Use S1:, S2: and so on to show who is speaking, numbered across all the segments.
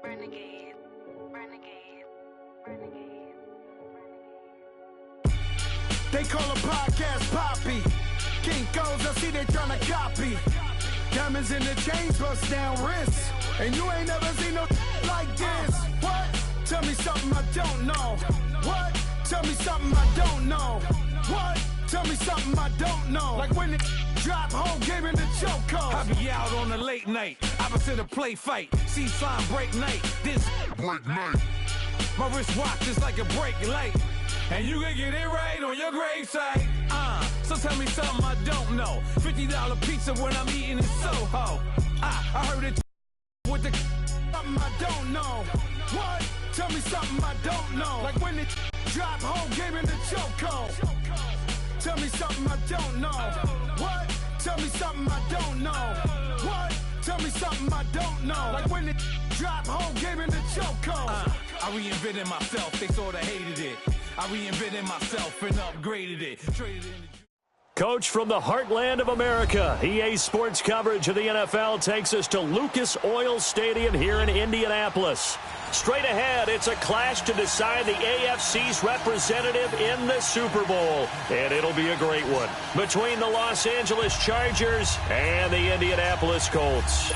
S1: Renegade, renegade, renegade, renegade.
S2: They call a podcast Poppy. Kinkos, I see they tryna copy. Diamonds in the chains, bust down wrists. And you ain't never seen no like this. What? Tell me something I don't know. What? Tell me something I don't know. What? Tell me something I don't know. Like when it drop, whole game in the chokehold.
S3: I be out on a late night, opposite a play fight. See sign break night, this break night. My wristwatch is like a break light. And you can get it right on your gravesite. So tell me something I don't know. $50 pizza when I'm eating in Soho. I heard it with the
S2: something I don't know. What? Tell me something I don't know. Like when it drop, whole game in the chokehold. Tell me something I don't know. What? Tell me something I don't know. What? Tell me something I don't know. Like when it drop, whole game in the chokehold.
S3: I reinvented myself, they sorta hated it. I reinvented myself and upgraded it. Traded in
S4: Coach from the heartland of America, EA Sports coverage of the NFL takes us to Lucas Oil Stadium here in Indianapolis. Straight ahead, it's a clash to decide the AFC's representative in the Super Bowl. And it'll be a great one between the Los Angeles Chargers and the Indianapolis Colts.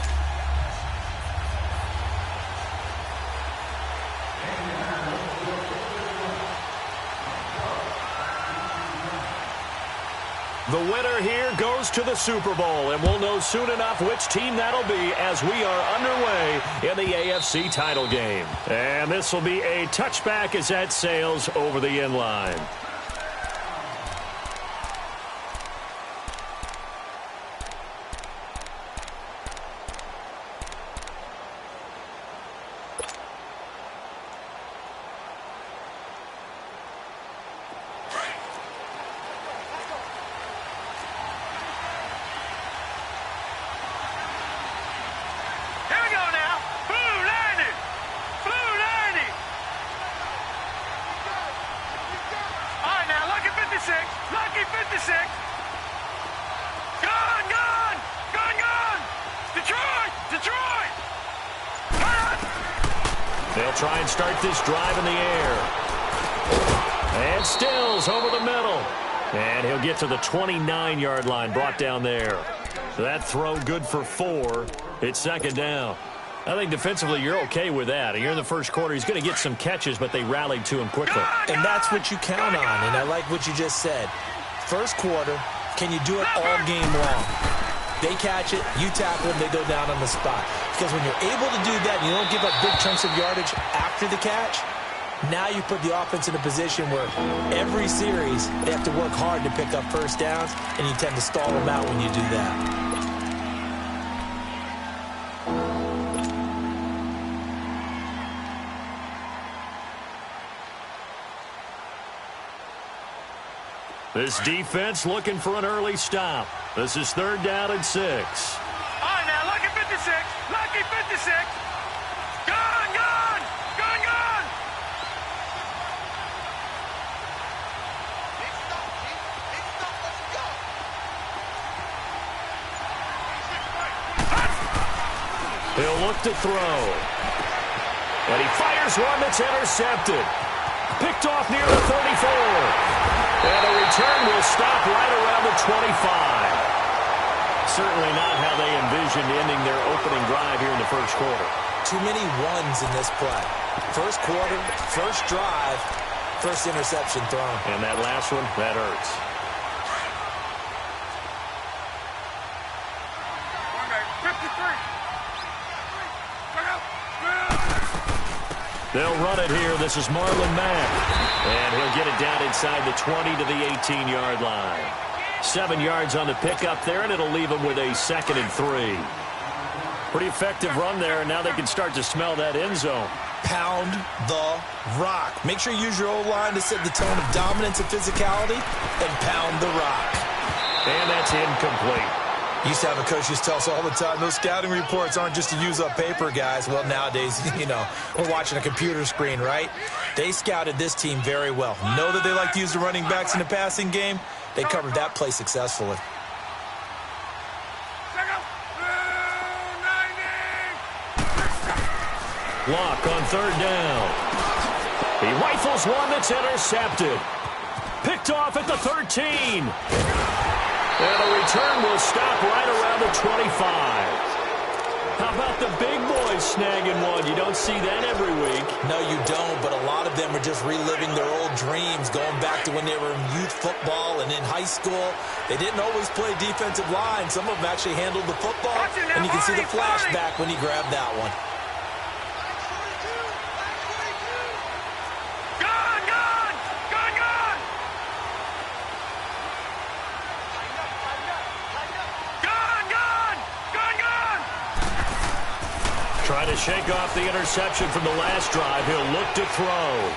S4: The winner here goes to the Super Bowl, and we'll know soon enough which team that'll be as we are underway in the AFC title game. And this will be a touchback as that sails over the end line.
S5: Lucky 56. Gone, gone, gone, gone. Detroit, Detroit.
S4: They'll try and start this drive in the air. And Stills over the middle. And he'll get to the 29-yard line, brought down there. That throw good for 4. It's second down. I think defensively you're okay with that. You're in the first quarter. He's going to get some catches, but they rallied to him quickly.
S6: And that's what you count on, and I like what you just said. First quarter, can you do it all game long? They catch it, you tackle them, they go down on the spot. Because when you're able to do that and you don't give up big chunks of yardage after the catch, now you put the offense in a position where every series they have to work hard to pick up first downs, and you tend to stall them out when you do that.
S4: This defense looking for an early stop. This is 3rd down and 6.
S5: All right, now, lucky 56. Lucky 56. Gone, gone, gone, gone.
S4: He'll look to throw. And he fires one that's intercepted. Picked off near the 34. And the return will stop right around the 25. Certainly not how they envisioned ending their opening drive here in the first quarter.
S6: Too many ones in this play. First quarter, first drive, first interception thrown.
S4: And that last one, that hurts. They'll run it here. This is Marlon Mack. And he'll get it down inside the 20 to the 18-yard line. 7 yards on the pickup there, and it'll leave him with a 2nd and 3. Pretty effective run there, and now they can start to smell that end zone.
S6: Pound the rock. Make sure you use your O-line to set the tone of dominance and physicality, and pound the rock.
S4: And that's incomplete.
S6: Used to have a coach used to tell us all the time, those scouting reports aren't just to use up paper, guys. Well, nowadays, you know, we're watching a computer screen, right? They scouted this team very well. Know that they like to use the running backs in the passing game. They covered that play successfully.
S4: Luck on third down. He rifles one that's intercepted. Picked off at the 13. And a return will stop right around the 25. How about the big boys snagging one? You don't see that every week.
S6: No, you don't, but a lot of them are just reliving their old dreams, going back to when they were in youth football and in high school. They didn't always play defensive line. Some of them actually handled the football, and you can see the flashback when he grabbed that one.
S4: Trying to shake off the interception from the last drive. He'll look to throw.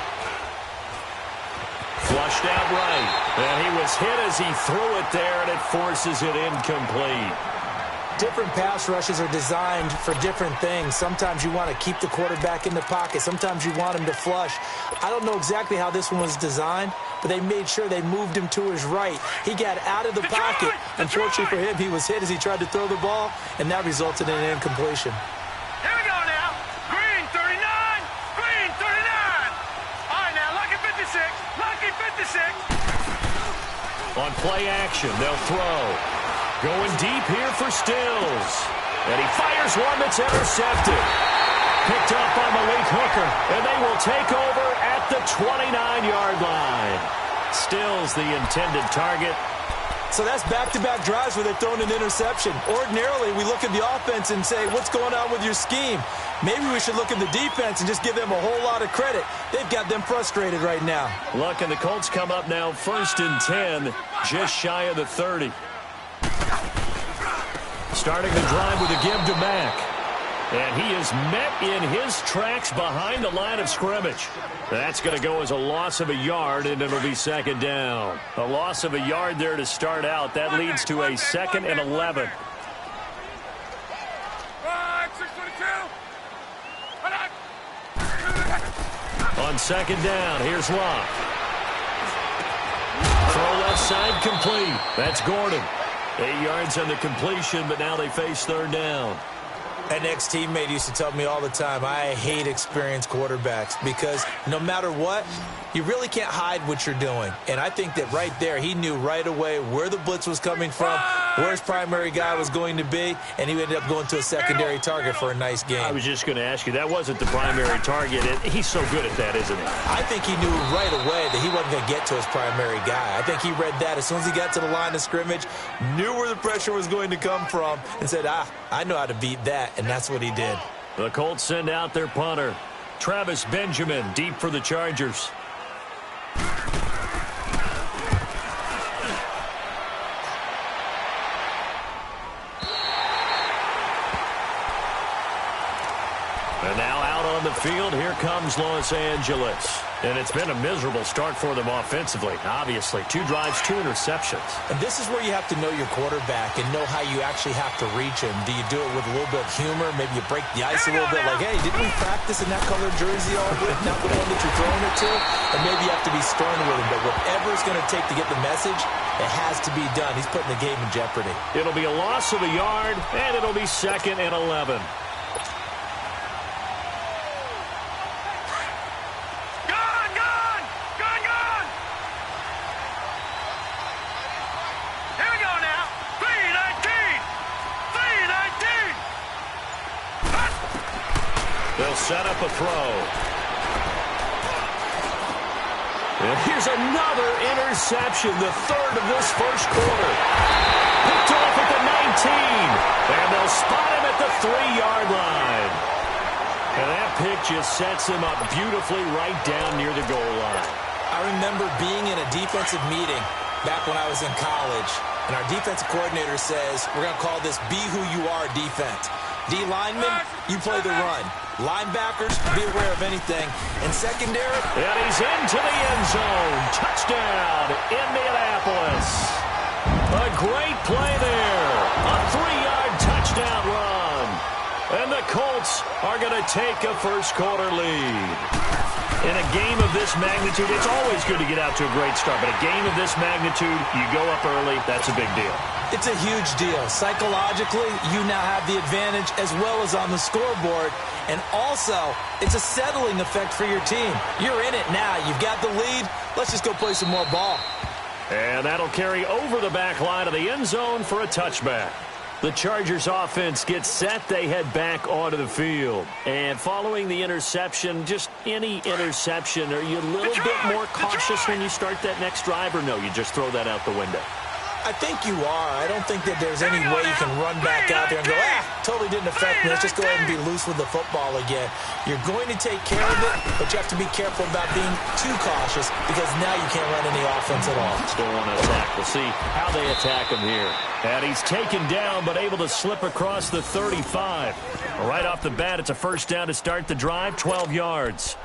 S4: Flushed out right. And he was hit as he threw it there, and it forces it incomplete.
S6: Different pass rushes are designed for different things. Sometimes you want to keep the quarterback in the pocket. Sometimes you want him to flush. I don't know exactly how this one was designed, but they made sure they moved him to his right. He got out of the pocket. Unfortunately for him, he was hit as he tried to throw the ball, and that resulted in an incompletion.
S5: Here we go now. Green 39. Green 39. All right, now, lucky 56. Lucky 56.
S4: On play action, they'll throw. Going deep here for Stills. And he fires one that's intercepted. Picked up by Malik Hooker. And they will take over at the 29-yard line. Stills the intended target.
S6: So that's back-to-back drives where they've thrown an interception. Ordinarily, we look at the offense and say, what's going on with your scheme? Maybe we should look at the defense and just give them a whole lot of credit. They've got them frustrated right now.
S4: Luck and the Colts come up now 1st and 10, just shy of the 30. Starting the drive with a give to Mack. And he is met in his tracks behind the line of scrimmage. That's going to go as a loss of a yard, and it'll be 2nd down. A loss of a yard there to start out. That leads to a 2nd and 11. On 2nd down, here's Luck. Throw left side complete. That's Gordon. 8 yards on the completion, but now they face 3rd down.
S6: An ex-teammate used to tell me all the time, I hate experienced quarterbacks because no matter what, you really can't hide what you're doing. And I think that right there, he knew right away where the blitz was coming from, where his primary guy was going to be, and he ended up going to a secondary target for a nice game.
S4: I was just going to ask you, that wasn't the primary target. He's so good at that, isn't he?
S6: I think he knew right away that he wasn't going to get to his primary guy. I think he read that as soon as he got to the line of scrimmage, knew where the pressure was going to come from, and said, I know how to beat that. And that's what he did.
S4: The Colts send out their punter, Travis Benjamin, deep for the Chargers. And now out on the field, here comes Los Angeles. And it's been a miserable start for them offensively. Obviously, 2 drives, 2 interceptions.
S6: And this is where you have to know your quarterback and know how you actually have to reach him. Do you do it with a little bit of humor? Maybe you break the ice a little bit like, hey, didn't we practice in that colored jersey all week? Not the one that you're throwing it to? And maybe you have to be stern with him. But whatever it's going to take to get the message, it has to be done. He's putting the game in jeopardy.
S4: It'll be a loss of a yard, and it'll be 2nd and 11. Set up a throw. And here's another interception, the 3rd of this 1st quarter. Picked off at the 19. And they'll spot him at the 3-yard line. And that pick just sets him up beautifully right down near the goal line.
S6: I remember being in a defensive meeting back when I was in college. And our defensive coordinator says, we're going to call this Be Who You Are defense. D linemen, you play the run. Linebackers, be aware of anything. And secondary.
S4: And he's into the end zone. Touchdown, Indianapolis. A great play there. A 3-yard touchdown run. And the Colts are going to take a first-quarter lead. In a game of this magnitude, it's always good to get out to a great start, but a game of this magnitude, you go up early, that's a big deal.
S6: It's a huge deal. Psychologically, you now have the advantage as well as on the scoreboard. And also, it's a settling effect for your team. You're in it now. You've got the lead. Let's just go play some more ball.
S4: And that'll carry over the back line of the end zone for a touchback. The Chargers offense gets set. They head back onto the field. And following the interception, just any interception, are you a little bit more cautious when you start that next drive, or no, you just throw that out the window?
S6: I think you are. I don't think that there's any way you can run back out there and go, totally didn't affect me. Let's just go ahead and be loose with the football again. You're going to take care of it, but you have to be careful about being too cautious because now you can't run any offense at all.
S4: Still want to attack. We'll see how they attack him here. And he's taken down, but able to slip across the 35. Right off the bat, it's a first down to start the drive, 12 yards.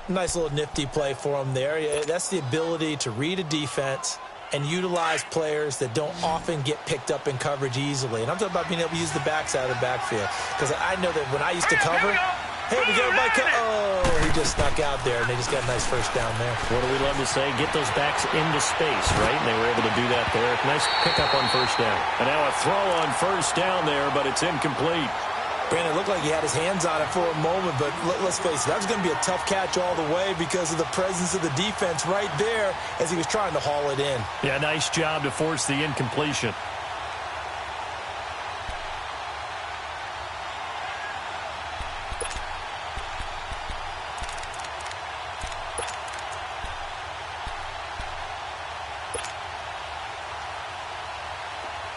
S6: Nice little nifty play for him there. That's the ability to read a defense and utilize players that don't often get picked up in coverage easily. And I'm talking about being able to use the backside of the backfield. Because I know that when I used to cover, hey, we got everybody he just snuck out there, and they just got a nice first down there.
S4: What do we love to say? Get those backs into space, right? And they were able to do that there. Nice pickup on first down. And now a throw on first down there, but it's incomplete.
S6: Brandon, it looked like he had his hands on it for a moment, but let's face it, that was going to be a tough catch all the way because of the presence of the defense right there as he was trying to haul it in.
S4: Yeah, nice job to force the incompletion.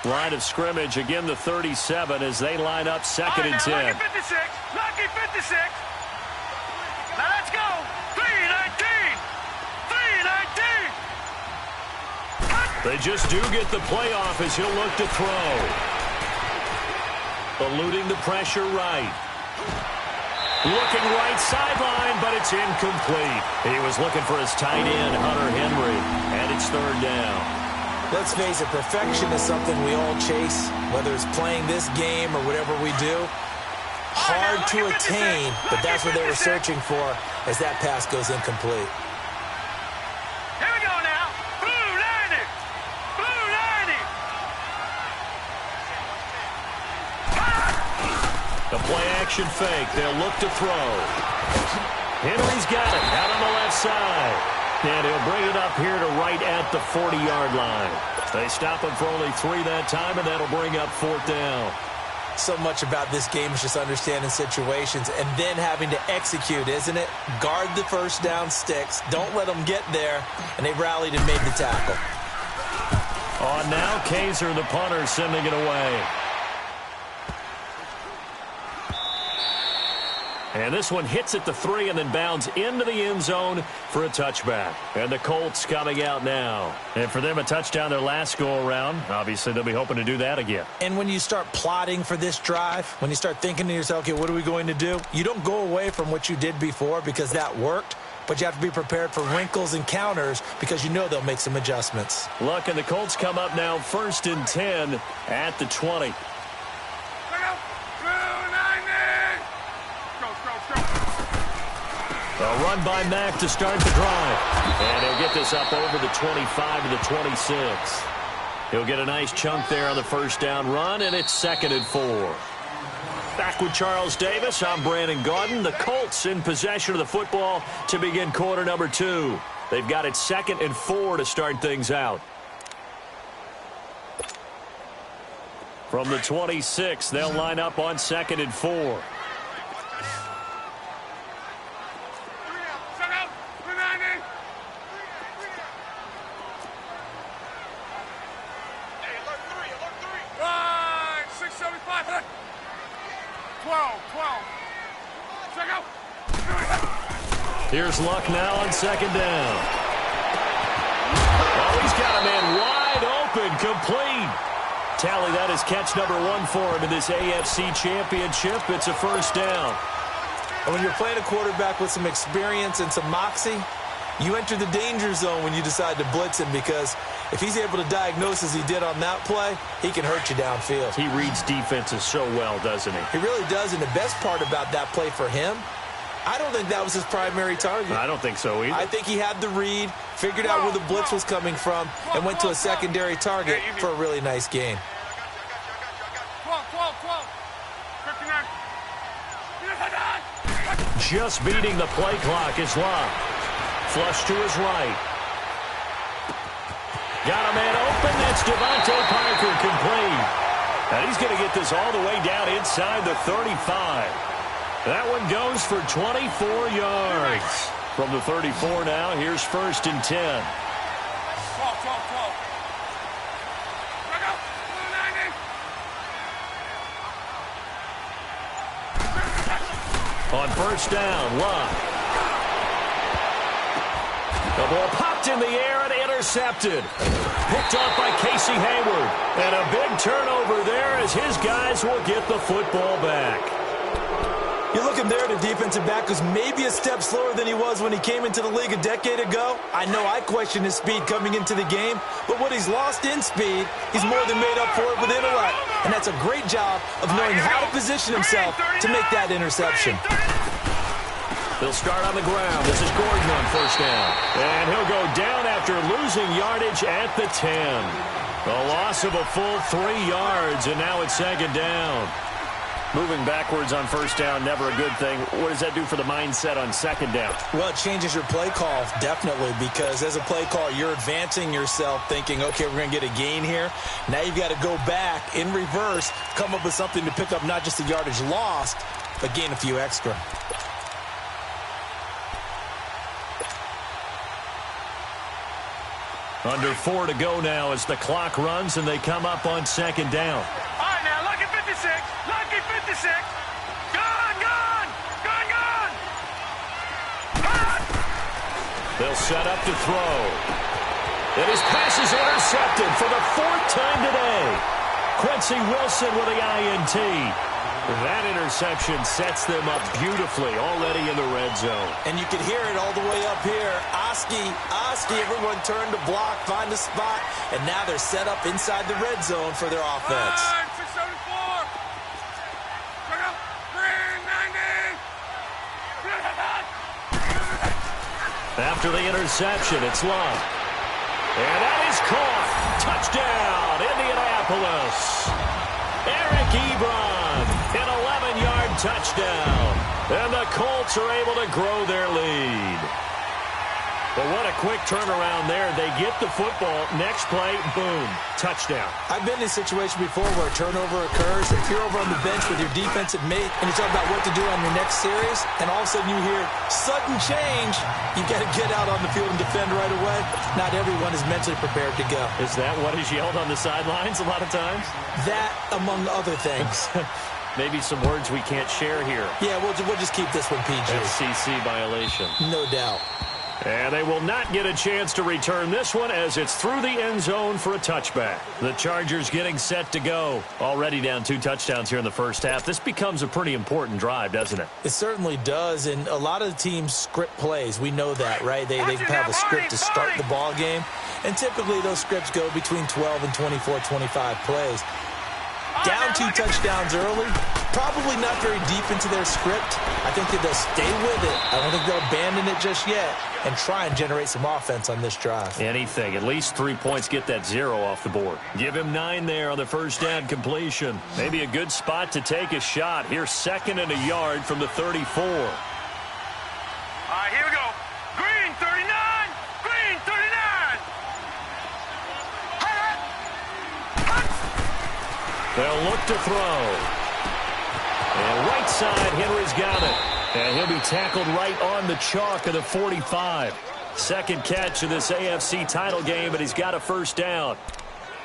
S4: Line of scrimmage, again the 37 as they line up second and 10.
S5: Lucky 56, lucky 56. Now let's go. 3-19, 3-19.
S4: They just do get the playoff as he'll look to throw. Eluding the pressure right. Looking right sideline, but it's incomplete. He was looking for his tight end, Hunter Henry, and it's third down.
S6: Let's face it, perfection is something we all chase, whether it's playing this game or whatever we do. Hard to attain, but that's what they were searching for as that pass goes incomplete.
S5: Here we go now. Blue 90. Blue 90.
S4: The play action fake. They'll look to throw. Henry's got it out on the left side. And he'll bring it up here to right at the 40-yard line. They stop him for only 3 that time, and that'll bring up fourth down.
S6: So much about this game is just understanding situations and then having to execute, isn't it? Guard the first down sticks. Don't let them get there. And they rallied and made the tackle.
S4: On now, Kaiser, the punter, sending it away. And this one hits at the 3 and then bounds into the end zone for a touchback. And the Colts coming out now. And for them, a touchdown their last go-around. Obviously, they'll be hoping to do that again.
S6: And when you start plotting for this drive, when you start thinking to yourself, okay, what are we going to do? You don't go away from what you did before because that worked. But you have to be prepared for wrinkles and counters because you know they'll make some adjustments.
S4: Look, and the Colts come up now first and 10 at the 20. A run by Mack to start the drive. And he'll get this up over the 25 to the 26. He'll get a nice chunk there on the first down run, and it's 2nd and 4. Back with Charles Davis, I'm Brandon Gaudin. The Colts in possession of the football to begin quarter number 2. They've got it 2nd and 4 to start things out. From the 26, they'll line up on 2nd and 4. Here's Luck now on 2nd down. Oh, he's got a man wide open, complete. Tally, that is catch number 1 for him in this AFC Championship. It's a first down.
S6: And when you're playing a quarterback with some experience and some moxie, You enter the danger zone when you decide to blitz him, because if he's able to diagnose as he did on that play, he can hurt you downfield.
S4: He reads defenses so well, doesn't he?
S6: He really does, and the best part about that play for him, I don't think that was his primary target.
S4: I don't think so either.
S6: I think he had the read, figured out where the blitz was coming from, and went to a secondary target for a really nice gain.
S5: 12. 59.
S4: Just beating the play clock is Love. Flush to his right. Got a man open. That's Devontae Parker complete. And he's going to get this all the way down inside the 35. That one goes for 24 yards. From the 34 now, here's 1st and 10.
S5: 12.
S4: On 1st down, Love. The ball popped in the air and intercepted. Picked off by Casey Hayward. And a big turnover there as his guys will get the football back.
S6: You're looking there, the defensive back was maybe a step slower than he was when he came into the league a decade ago. I know I questioned his speed coming into the game, but what he's lost in speed, he's more than made up for it with intellect. And that's a great job of knowing how to position himself to make that interception.
S4: They'll start on the ground. This is Gordon on 1st down. And he'll go down after losing yardage at the 10. A loss of a full 3 yards, and now it's 2nd down. Moving backwards on 1st down, never a good thing. What does that do for the mindset on 2nd down?
S6: Well, it changes your play call, definitely, because as a play call, you're advancing yourself thinking, okay, we're going to get a gain here. Now you've got to go back in reverse, come up with something to pick up not just the yardage lost, but gain a few extra.
S4: Under 4 to go now as the clock runs and they come up on 2nd down.
S5: All right, now, lucky 56. Lucky 56. Gone.
S4: They'll set up to throw. And his pass is intercepted for the 4th time today. Quincy Wilson with the INT. That interception sets them up beautifully already in the red zone.
S6: And you can hear it all the way up here. Oski, everyone turned to block, find a spot, and now they're set up inside the red zone for their offense.
S5: 674. Look up. 390.
S4: After the interception, it's Love. And that is caught. Touchdown, Indianapolis. Eric Ebron, an 11-yard touchdown. And the Colts are able to grow their lead. But what a quick turnaround there. They get the football. Next play, boom, touchdown.
S6: I've been in a situation before where a turnover occurs. If you're over on the bench with your defensive mate and you talk about what to do on your next series, and all of a sudden you hear sudden change, you got to get out on the field and defend right away. Not everyone is mentally prepared to go.
S4: Is that what is yelled on the sidelines a lot of times?
S6: That, among other things.
S4: Maybe some words we can't share here.
S6: Yeah, we'll just keep this one PG.
S4: FCC violation.
S6: No doubt.
S4: And they will not get a chance to return this one as it's through the end zone for a touchback. The Chargers getting set to go. Already down 2 touchdowns here in the first half. This becomes a pretty important drive, doesn't it?
S6: It certainly does, and a lot of the teams script plays. We know that, right? They have a script to start the ball game, and typically those scripts go between 12 and 24, 25 plays. Down 2 touchdowns early, probably not very deep into their script. I think that they'll stay with it. I don't think they'll abandon it just yet and try and generate some offense on this drive.
S4: Anything. At least 3 points, get that 0 off the board. Give him 9 there on the first down completion. Maybe a good spot to take a shot. Here's 2nd and a yard from the 34.
S5: All right, here we go. Green 39. Green 39.
S4: They'll look to throw. And right side, Henry's got it. And he'll be tackled right on the chalk of the 45. Second catch of this AFC title game, but he's got a first down.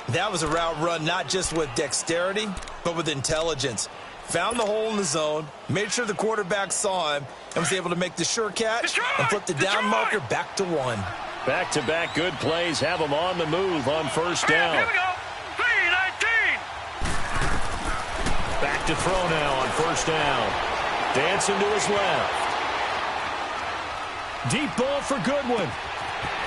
S6: That was a route run not just with dexterity, but with intelligence. Found the hole in the zone, made sure the quarterback saw him, and was able to make the sure catch and flip the down marker back to 1.
S4: Back-to-back good plays have him on the move on first down.
S5: Here we go. 319.
S4: Back to throw now on first down. Dancing to his left. Deep ball for Goodwin.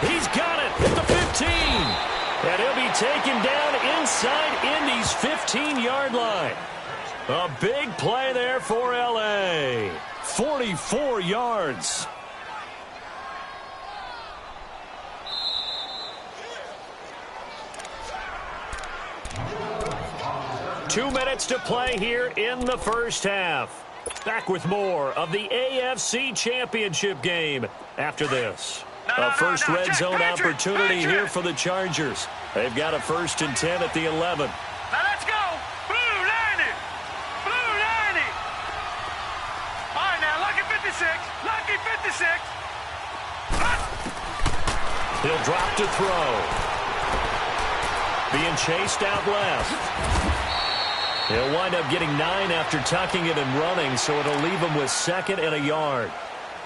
S4: He's got it at the 15. And he'll be taken down inside Indy's 15-yard line. A big play there for L.A. 44 yards. Two minutes to play here in the first half. Back with more of the AFC Championship game after this. A first red zone opportunity here for the Chargers. They've got a 1st and 10 at the 11.
S5: Now let's go. Blue 90. Blue 90. All right, now, lucky 56. Lucky 56.
S4: He'll drop to throw. Being chased out left. He'll wind up getting 9 after tucking it and running, so it'll leave him with 2nd and a yard.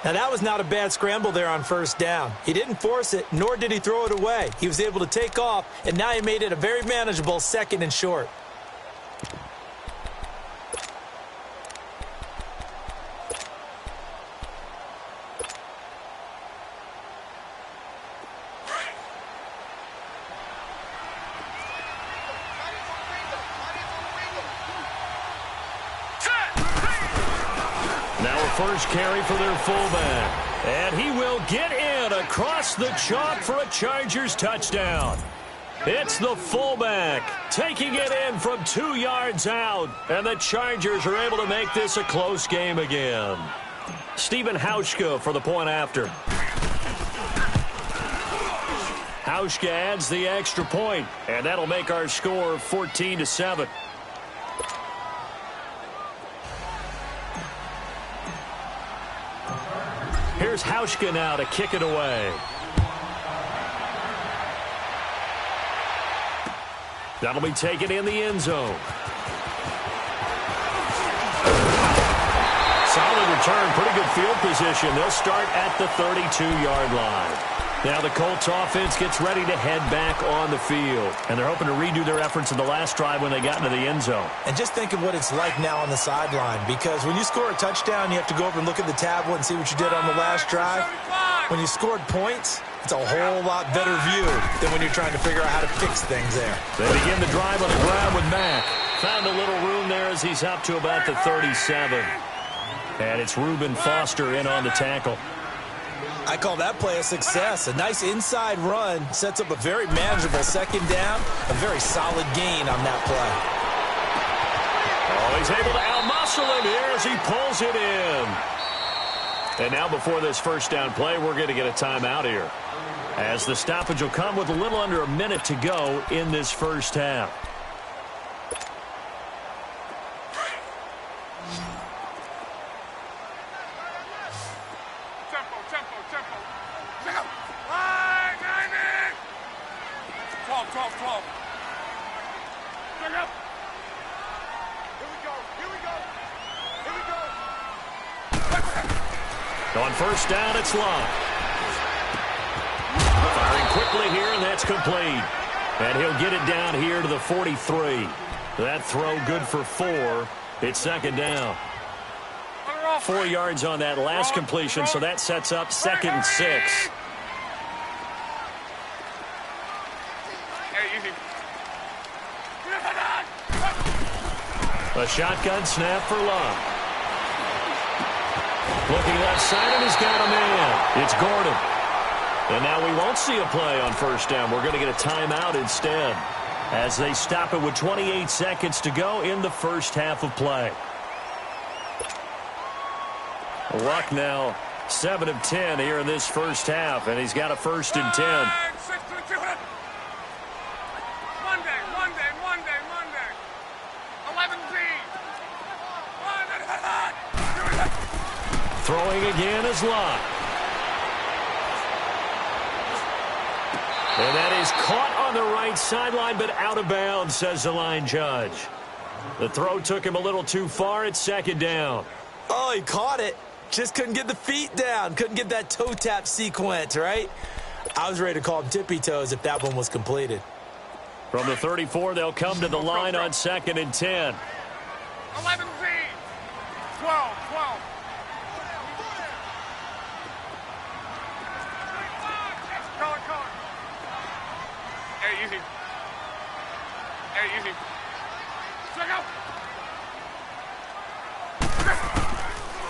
S6: Now, that was not a bad scramble there on 1st down. He didn't force it, nor did he throw it away. He was able to take off, and now he made it a very manageable 2nd and short.
S4: First carry for their fullback. And he will get in across the chalk for a Chargers touchdown. It's the fullback taking it in from 2 yards out. And the Chargers are able to make this a close game again. Stephen Hauschka for the point after. Hauschka adds the extra point, and that'll make our score 14-7. Here's Hauschka now to kick it away. That'll be taken in the end zone. Solid return, pretty good field position. They'll start at the 32-yard line. Now the Colts offense gets ready to head back on the field. And they're hoping to redo their efforts in the last drive when they got into the end zone. And just think of what it's like now on the sideline. Because when you score a touchdown, you have to go over and look at the tablet and see what you did on the last drive. When you scored points, it's a whole lot better view than when you're trying to figure out how to fix things there. They begin the drive on the ground with Mack. Found a little room there as he's up to about the 37. And it's Reuben Foster in on the tackle. I call that play a success. A nice inside run sets up a very manageable 2nd down. A very solid gain on that play. Oh, he's able to outmuscle him here as he pulls it in. And now before this 1st down play, we're going to get a timeout here, as the stoppage will come with a little under a minute to go in this first half. On 1st down, it's Love. Firing quickly here, and that's complete. And he'll get it down here to the 43. That throw good for 4. It's 2nd down. 4 yards on that last completion, so that sets up 2nd and 6. A shotgun snap for Love. Looking left side, and he's got a man. It's Gordon. And now we won't see a play on 1st down. We're going to get a timeout instead, as they stop it with 28 seconds to go in the first half of play. Luck now 7 of 10 here in this first half, and he's got a 1st and 10. Throwing again is Love. And that is caught on the right sideline, but out of bounds, says the line judge. The throw took him a little too far. It's 2nd down.
S6: Oh, he caught it. Just couldn't get the feet down. Couldn't get that toe tap sequence, right? I was ready to call him tippy toes if that one was completed.
S4: From the 34, they'll come to the line on 2nd and 10.
S5: 11 Z. 12. Hey, easy. Hey, easy. Check out.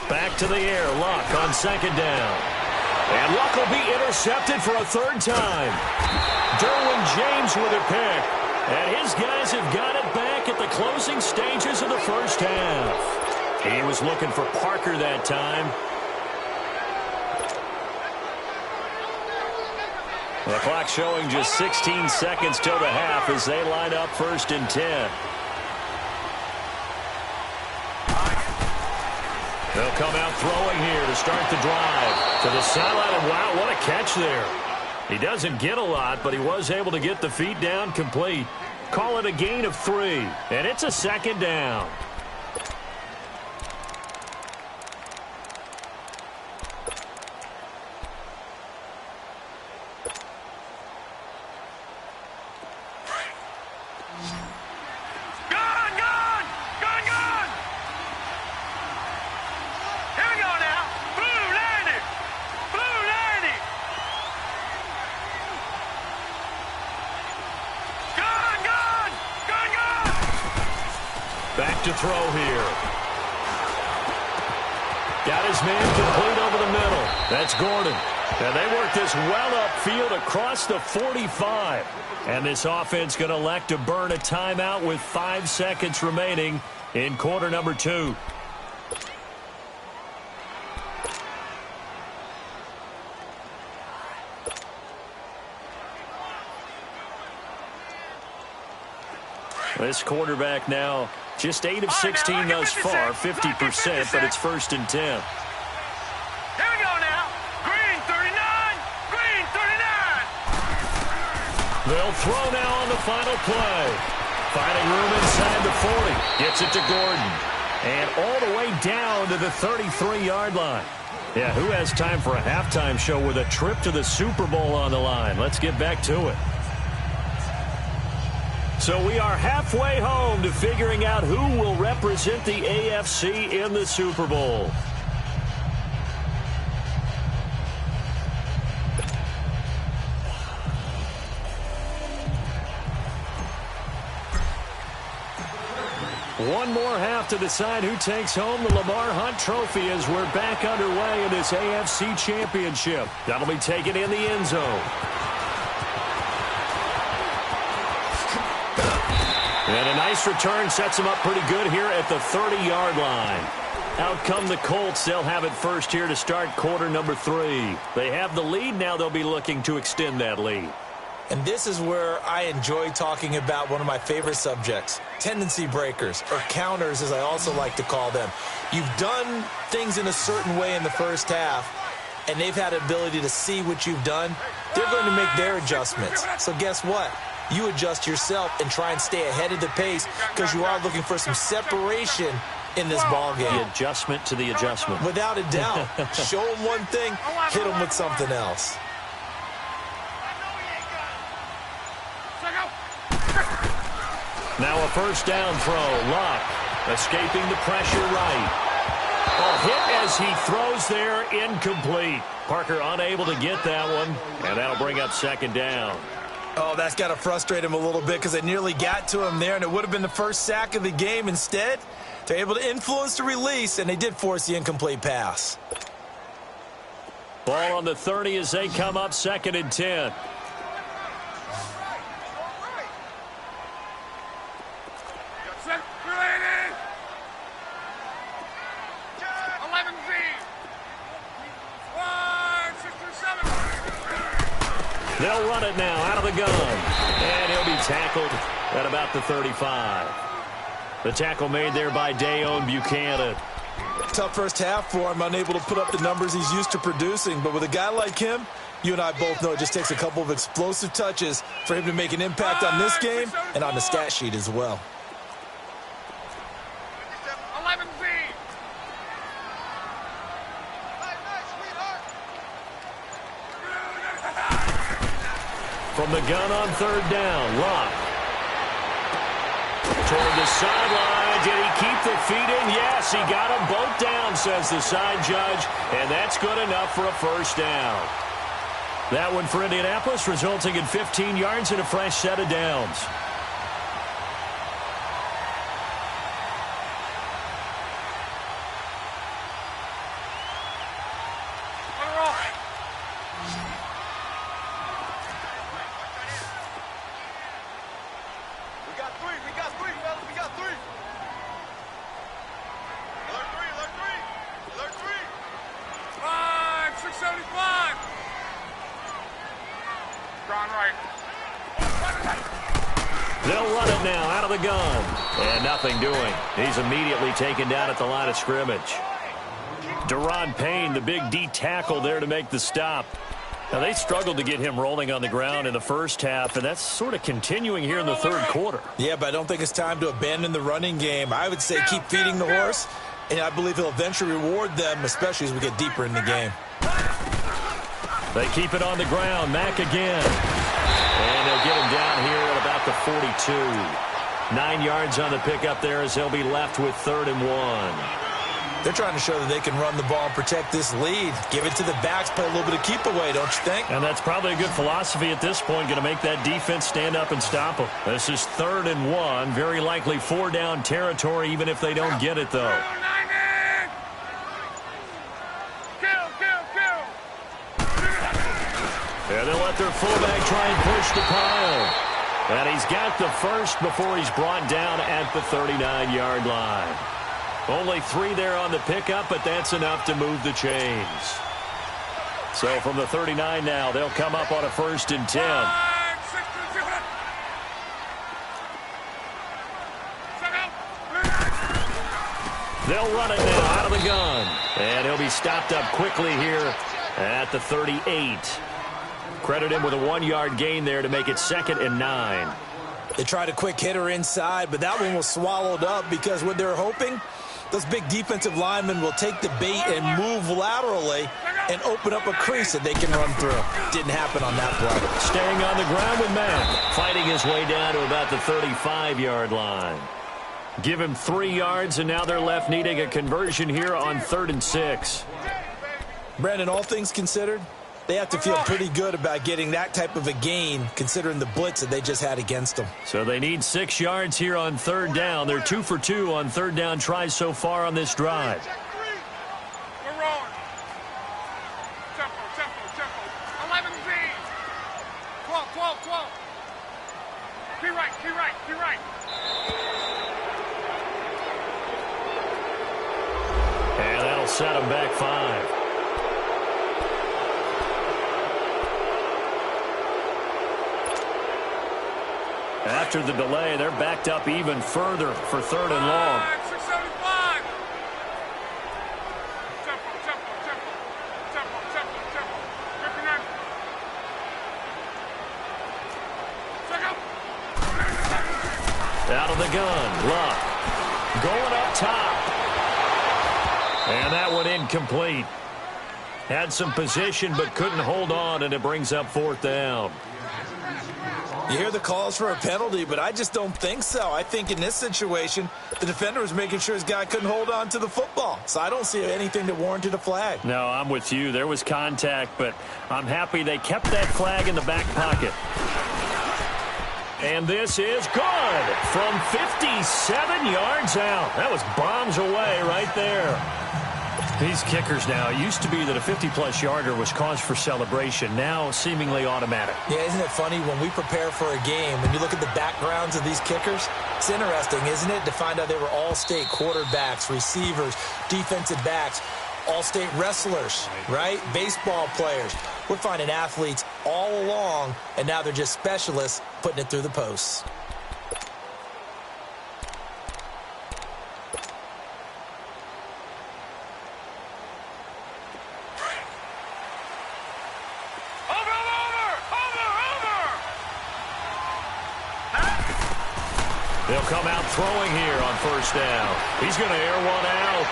S4: Back to the air. Luck on second down. And Luck will be intercepted for a third time. Derwin James with a pick. And his guys have got it back at the closing stages of the first half. He was looking for Parker that time. The clock showing just 16 seconds till the half as they line up 1st and 10. They'll come out throwing here to start the drive. To the sideline, and wow, what a catch there. He doesn't get a lot, but he was able to get the feet down complete. Call it a gain of 3, and it's a second down. Back to throw here. Got his man complete over the middle. That's Gordon. And they work this well upfield across the 45. And this offense going to elect to burn a timeout with 5 seconds remaining in quarter number 2. This quarterback now just 8 of 16 thus far, 50%, but it's 1st and 10.
S5: Here we go now. Green 39. Green 39.
S4: They'll throw now on the final play. Finding room inside the 40. Gets it to Gordon. And all the way down to the 33-yard line. Yeah, who has time for a halftime show with a trip to the Super Bowl on the line? Let's get back to it. So we are halfway home to figuring out who will represent the AFC in the Super Bowl. One more half to decide who takes home the Lamar Hunt Trophy as we're back underway in this AFC Championship. That'll be taken in the end zone. And a nice return sets them up pretty good here at the 30-yard line. Out come the Colts. They'll have it first here to start quarter number 3. They have the lead. Now they'll be looking to extend that lead.
S6: And this is where I enjoy talking about one of my favorite subjects, tendency breakers, or counters as I also like to call them. You've done things in a certain way in the first half, and they've had the ability to see what you've done. They're going to make their adjustments. So guess what? You adjust yourself and try and stay ahead of the pace because you are looking for some separation in this ball game.
S4: The adjustment to the adjustment.
S6: Without a doubt. Show them one thing, hit them with something else.
S4: Now a first down throw. Luck escaping the pressure right. A hit as he throws there, incomplete. Parker unable to get that one, and that'll bring up second down.
S6: Oh, that's got to frustrate him a little bit because they nearly got to him there, and it would have been the first sack of the game. Instead, they're able to influence the release, and they did force the incomplete pass.
S4: Ball on the 30 as they come up 2nd and 10. They'll run it now out of the gun. And he'll be tackled at about the 35. The tackle made there by Dayon Buchanan.
S6: Tough first half for him, unable to put up the numbers he's used to producing. But with a guy like him, you and I both know it just takes a couple of explosive touches for him to make an impact on this game and on the stat sheet as well.
S4: From the gun on 3rd down, Luck. Toward the sideline. Did he keep the feet in? Yes, he got them both down, says the side judge. And that's good enough for a first down. That one for Indianapolis, resulting in 15 yards and a fresh set of downs. They'll run it now out of the gun. And nothing doing. He's immediately taken down at the line of scrimmage. Deron Payne, the big D tackle there to make the stop. Now, they struggled to get him rolling on the ground in the first half, and that's sort of continuing here in the third quarter.
S6: Yeah, but I don't think it's time to abandon the running game. I would say keep feeding the horse, and I believe he'll eventually reward them, especially as we get deeper in the game.
S4: They keep it on the ground. Mack again. And they'll get him down here at about the 42. 9 yards on the pickup there as they'll be left with 3rd and 1.
S6: They're trying to show that they can run the ball and protect this lead. Give it to the backs, play a little bit of keep away, don't you think?
S4: And that's probably a good philosophy at this point, going to make that defense stand up and stop them. This is 3rd and 1, very likely 4-down territory, even if they don't get it, though. And they'll let their fullback try and push the pile. And he's got the first before he's brought down at the 39-yard line. Only 3 there on the pickup, but that's enough to move the chains. So from the 39 now, they'll come up on a 1st and 10. They'll run it now out of the gun. And he'll be stopped up quickly here at the 38. Credit him with a 1-yard gain there to make it 2nd and 9.
S6: They tried a quick hitter inside, but that one was swallowed up because what they're hoping, those big defensive linemen will take the bait and move laterally and open up a crease that they can run through. Didn't happen on that play.
S4: Staying on the ground with Mack, fighting his way down to about the 35-yard line. Give him 3 yards, and now they're left needing a conversion here on 3rd and 6.
S6: Brandon, all things considered, they have to feel pretty good about getting that type of a gain, considering the blitz that they just had against them.
S4: So they need 6 yards here on 3rd down. They're 2 for 2 on 3rd down tries so far on this drive.
S5: We're rolling. Tempo. 11 Z. 12. Key right.
S4: And that'll set them back 5. After the delay, they're backed up even further for 3rd and long.
S5: 675. Tempo. 59.
S4: Out of the gun, Luck. Going up top. And that one incomplete. Had some position but couldn't hold on, and it brings up 4th down.
S6: You hear the calls for a penalty, but I just don't think so. I think in this situation, the defender was making sure his guy couldn't hold on to the football. So I don't see anything that warranted a flag.
S4: No, I'm with you. There was contact, but I'm happy they kept that flag in the back pocket. And this is good from 57 yards out. That was bombs away right there. These kickers now, it used to be that a 50-plus yarder was cause for celebration. Now, seemingly automatic.
S6: Yeah, isn't it funny when we prepare for a game, when you look at the backgrounds of these kickers, it's interesting, isn't it, to find out they were all-state quarterbacks, receivers, defensive backs, all-state wrestlers, right? Baseball players. We're finding athletes all along, and now they're just specialists putting it through the posts.
S4: They'll come out throwing here on 1st down. He's going to air one out.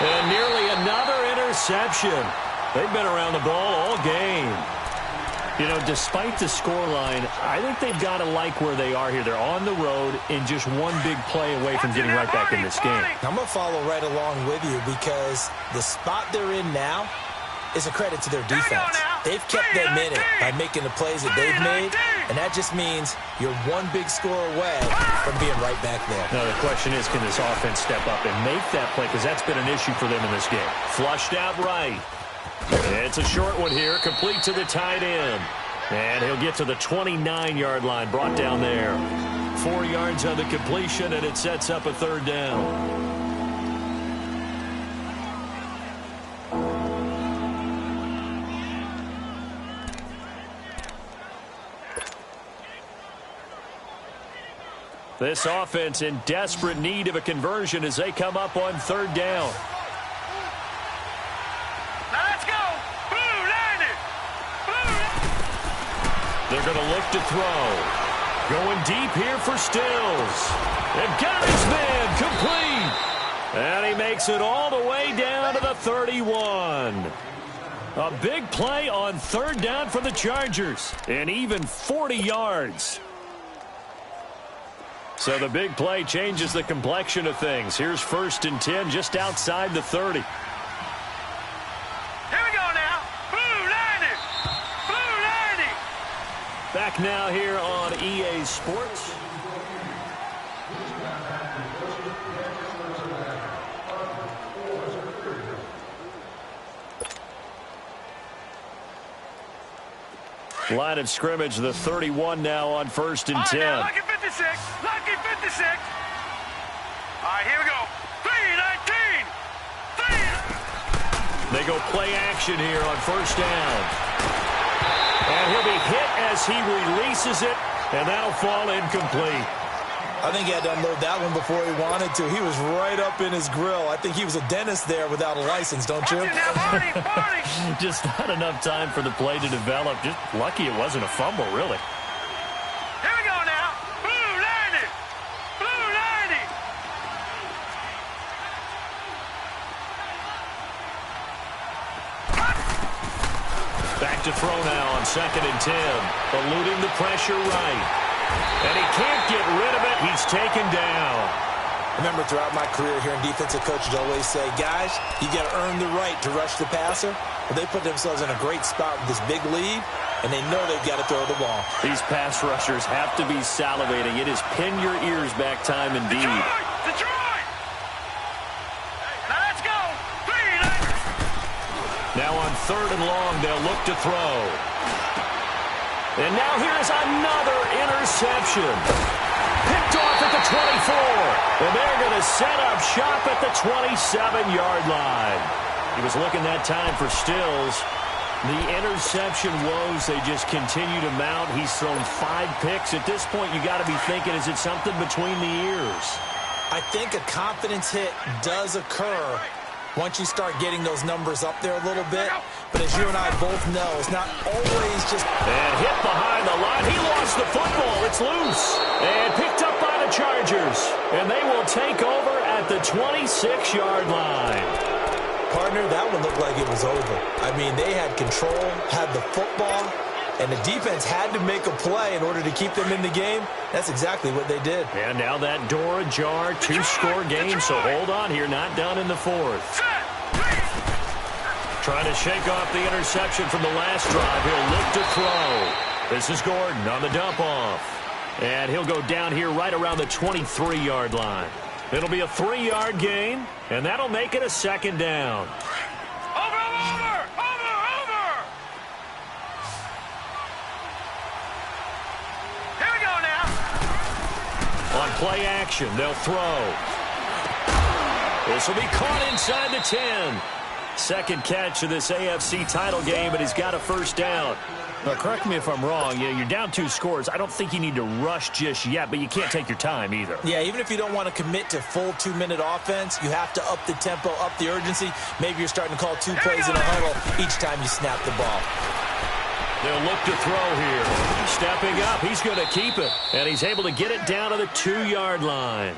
S4: And nearly another interception. They've been around the ball all game. You know, despite the scoreline, I think they've got to like where they are here. They're on the road and just one big play away from getting right back in this game.
S6: I'm going to follow right along with you because the spot they're in now is a credit to their defense. They've kept them in it by making the plays that they've made, and that just means you're one big score away from being right back there.
S4: Now the question is, can this offense step up and make that play? Because that's been an issue for them in this game. Flushed out right. It's a short one here, complete to the tight end. And he'll get to the 29-yard line, brought down there. 4 yards on the completion, and it sets up a third down. This offense in desperate need of a conversion as they come up on third down.
S5: Now let's go. Blue, line it.
S4: They're going to look to throw. Going deep here for Stills. And got his man complete. And he makes it all the way down to the 31. A big play on third down for the Chargers. And even 40 yards. So the big play changes the complexion of things. Here's 1st and 10 just outside the 30.
S5: Here we go now. Blue, line it. Blue, line it.
S4: Back now here on EA Sports. Line of scrimmage, the 31 now on 1st and 10.
S5: Now, lucky 56. Lucky 56. All right, here we go. 3-19.
S4: They go play action here on 1st down. And he'll be hit as he releases it, and that'll fall incomplete.
S6: I think he had to unload that one before he wanted to. He was right up in his grill. I think he was a dentist there without a license, don't you?
S4: Just not enough time for the play to develop. Just lucky it wasn't a fumble, really.
S5: Here we go now. Blue, line it. Blue, line it.
S4: Back to throw now on 2nd and 10. Eluding the pressure right. And he can't get rid of it. He's taken down.
S6: Remember, throughout my career here in defensive coaches always say, guys, you got to earn the right to rush the passer. Well, they put themselves in a great spot with this big lead, and they know they've got to throw the ball.
S4: These pass rushers have to be salivating. It is pin your ears back time indeed.
S5: Detroit! Now let's go. 3-19.
S4: Now on 3rd and long, they'll look to throw. And now here's another interception. Picked off at the 24. And they're going to set up shop at the 27-yard line. He was looking that time for Stills. The interception woes, they just continue to mount. He's thrown 5 picks. At this point, you got to be thinking, is it something between the ears?
S6: I think a confidence hit does occur once you start getting those numbers up there a little bit. But as you and I both know, it's not always just...
S4: And hit behind the line. He lost the football. It's loose. And picked up by the Chargers. And they will take over at the 26-yard line.
S6: Partner, that one looked like it was over. I mean, they had control, had the football, and the defense had to make a play in order to keep them in the game. That's exactly what they did.
S4: And now that door ajar, 2-score game, so hold on here, not done in the 4th. Trying to shake off the interception from the last drive. He'll look to throw. This is Gordon on the dump-off. And he'll go down here right around the 23-yard line. It'll be a 3-yard gain, and that'll make it a 2nd down.
S5: Over! Here we go now.
S4: On play action, they'll throw. This will be caught inside the 10. Second catch of this AFC title game, but he's got a 1st down. Now, correct me if I'm wrong. You're down 2 scores. I don't think you need to rush just yet, but you can't take your time either.
S6: Yeah, even if you don't want to commit to full 2-minute offense, you have to up the tempo, up the urgency. Maybe you're starting to call 2 plays in a huddle each time you snap the ball.
S4: They'll look to throw here. Stepping up, he's going to keep it. And he's able to get it down to the 2-yard line.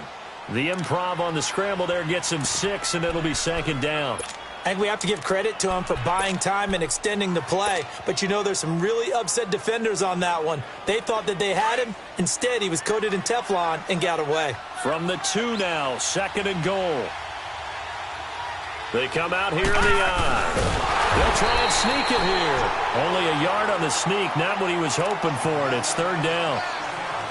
S4: The improv on the scramble there gets him 6, and it'll be 2nd down.
S6: I think we have to give credit to him for buying time and extending the play. But, you know, there's some really upset defenders on that one. They thought that they had him. Instead, he was coated in Teflon and got away.
S4: From the 2 now, 2nd and goal. They come out here in the eye. They'll try and sneak it here. Only a yard on the sneak, not what he was hoping for, and it's third down.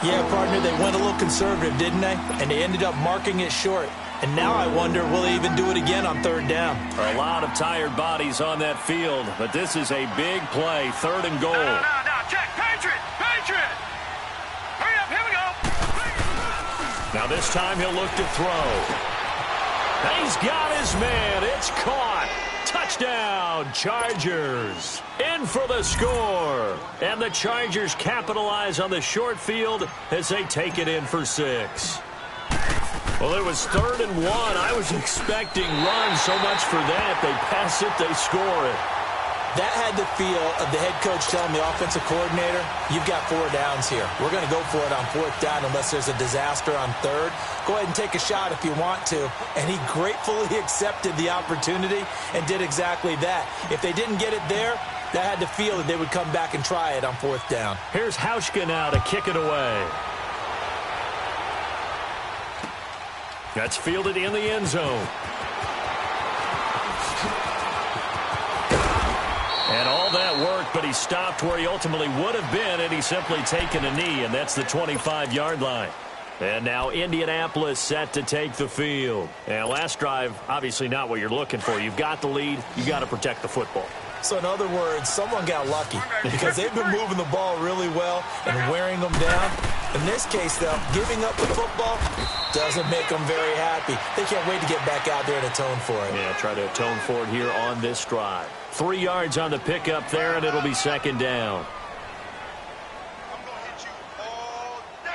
S6: Yeah, partner, they went a little conservative, didn't they? And they ended up marking it short. And now I wonder, will they even do it again on third down?
S4: A lot of tired bodies on that field, but this is a big play, third and goal.
S5: No, check, Patriot! Hurry up, here we go!
S4: Now this time he'll look to throw. He's got his man, it's caught. Touchdown, Chargers. In for the score. And the Chargers capitalize on the short field as they take it in for 6. Well, it was third and 1. I was expecting runs so much for that. They pass it, they score it.
S6: That had the feel of the head coach telling the offensive coordinator, you've got 4 downs here. We're going to go for it on 4th down unless there's a disaster on 3rd. Go ahead and take a shot if you want to. And he gratefully accepted the opportunity and did exactly that. If they didn't get it there, that had the feel that they would come back and try it on 4th down.
S4: Here's Hauschka now to kick it away. That's fielded in the end zone. And all that work, but he stopped where he ultimately would have been, and he's simply taken a knee, and that's the 25-yard line. And now Indianapolis set to take the field. And last drive, obviously not what you're looking for. You've got the lead. You've got to protect the football.
S6: So in other words, someone got lucky because they've been moving the ball really well and wearing them down. In this case, though, giving up the football doesn't make them very happy. They can't wait to get back out there and atone for it.
S4: Yeah, try to atone for it here on this drive. 3 yards on the pickup there, and it'll be second down.
S5: I'm going to hit you all day,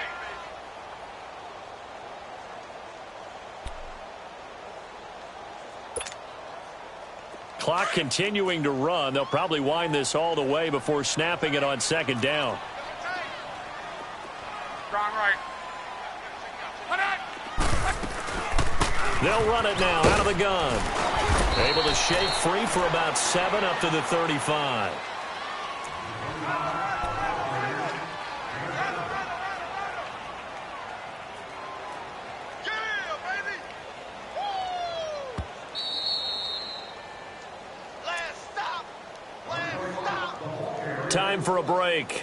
S5: baby.
S4: Clock continuing to run. They'll probably wind this all the way before snapping it on second down.
S5: Strong right.
S4: They'll run it now out of the gun. Able to shake free for about 7 up to the 35.
S5: Yeah, baby! Woo! Last stop!
S4: Time for a break.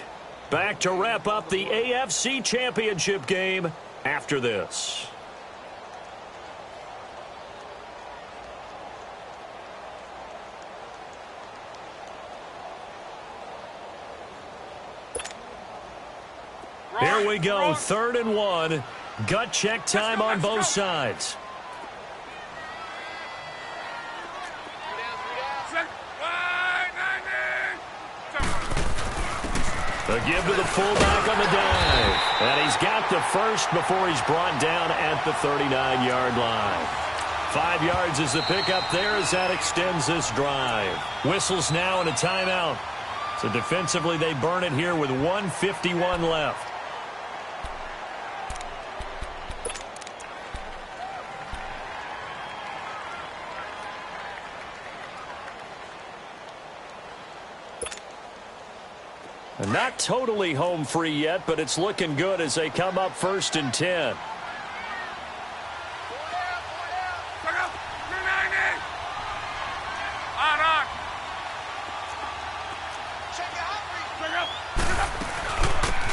S4: Back to wrap up the AFC Championship game after this. Here we go, 3rd and 1. Gut check time on both sides. A give to the fullback on the dive. And he's got the first before he's brought down at the 39-yard line. 5 yards is the pickup there as that extends this drive. Whistles now and a timeout. So defensively they burn it here with 1:51 left. Not totally home free yet, but it's looking good as they come up 1st and 10.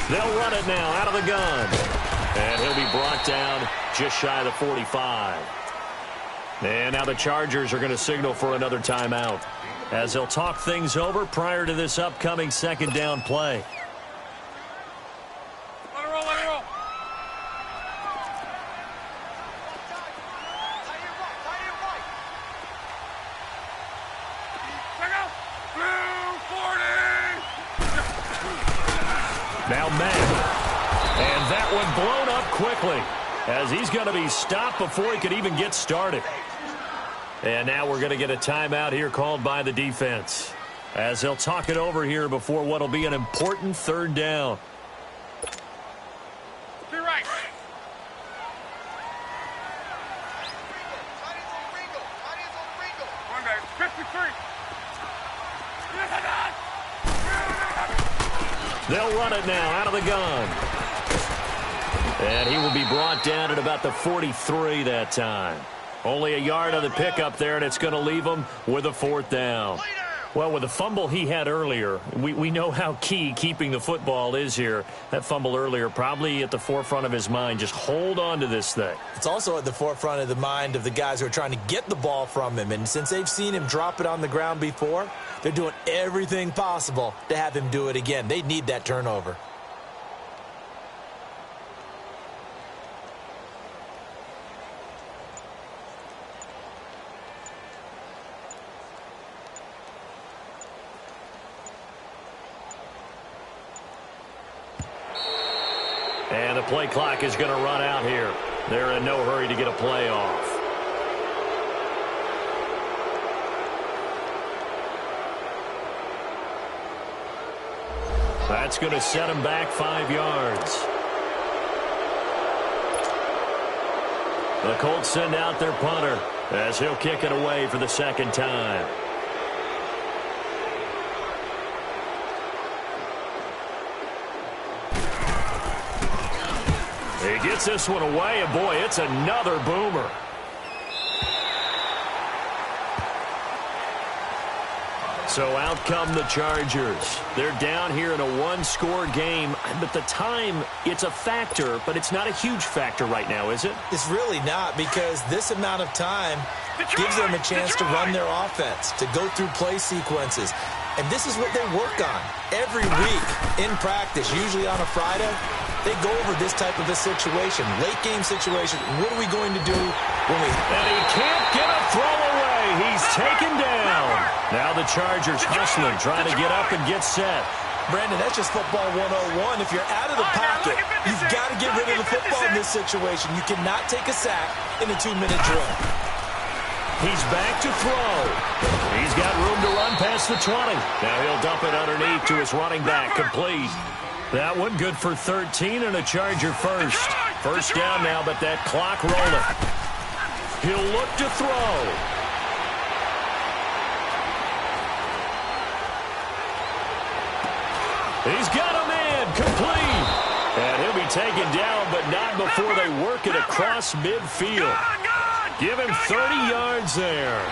S4: They'll run it now out of the gun. And he'll be brought down just shy of the 45. And now the Chargers are going to signal for another timeout, as they'll talk things over prior to this upcoming second down play.
S5: Let it roll, let it roll.
S4: Now Matt. And that one blown up quickly, as he's going to be stopped before he could even get started. And now we're going to get a timeout here called by the defense, as they'll talk it over here before what will be an important 3rd down.
S5: To your right. One day, 53.
S4: They'll run it now out of the gun. And he will be brought down at about the 43 that time. Only a yard on the pickup there, and it's going to leave him with a 4th down.
S5: Lay down.
S4: Well, with the fumble he had earlier, we know how key keeping the football is here. That fumble earlier probably at the forefront of his mind. Just hold on to this thing.
S6: It's also at the forefront of the mind of the guys who are trying to get the ball from him. And since they've seen him drop it on the ground before, they're doing everything possible to have him do it again. They need that turnover.
S4: And the play clock is going to run out here. They're in no hurry to get a play off. That's going to set him back 5 yards. The Colts send out their punter as he'll kick it away for the second time. He gets this one away, and boy, it's another boomer. So out come the Chargers. They're down here in a one-score game, but the time, it's a factor, but it's not a huge factor right now, is it?
S6: It's really not, because this amount of time gives them a chance to run their offense, to go through play sequences. And this is what they work on every week in practice, usually on a Friday. They go over this type of a situation, late-game situation. What are we going to do when we...
S4: And he can't get a throw away. He's taken down. Now the Chargers hustling, trying to get up and get set.
S6: Brandon, that's just football 101. If you're out of the pocket, you've got to get rid of the football in this situation. You cannot take a sack in a 2-minute drill.
S4: He's back to throw. He's got room to run past the 20. Now he'll dump it underneath to his running back, complete. That one good for 13 and a Charger first. First down now, but that clock rolling. He'll look to throw. He's got a man, complete. And he'll be taken down, but not before they work it across midfield. Give him 30 yards there.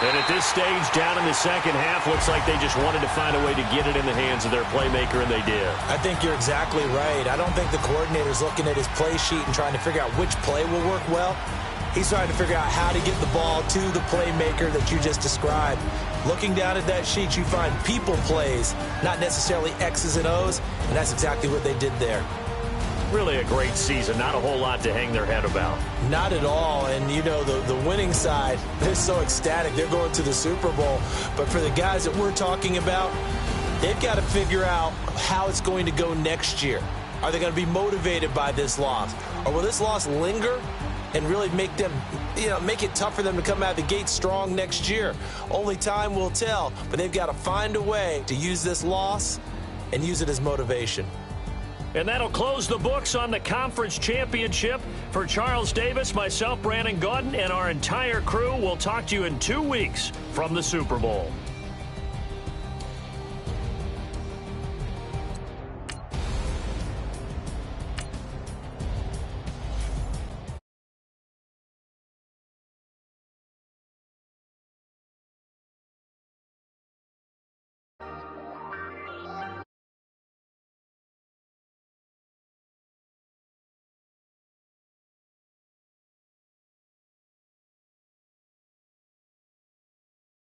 S4: And at this stage, down in the second half, looks like they just wanted to find a way to get it in the hands of their playmaker, and they did.
S6: I think you're exactly right. I don't think the coordinator's looking at his play sheet and trying to figure out which play will work well. He's trying to figure out how to get the ball to the playmaker that you just described. Looking down at that sheet, you find people plays, not necessarily X's and O's, and that's exactly what they did there.
S4: Really a great season. Not a whole lot to hang their head about.
S6: Not at all. And, you know, the winning side, they're so ecstatic. They're going to the Super Bowl. But for the guys that we're talking about, they've got to figure out how it's going to go next year. Are they going to be motivated by this loss? Or will this loss linger and really make them, make it tough for them to come out of the gate strong next year? Only time will tell. But they've got to find a way to use this loss and use it as motivation.
S4: And that'll close the books on the conference championship. For Charles Davis, myself, Brandon Gaudin, and our entire crew, we'll talk to you in 2 weeks from the Super Bowl.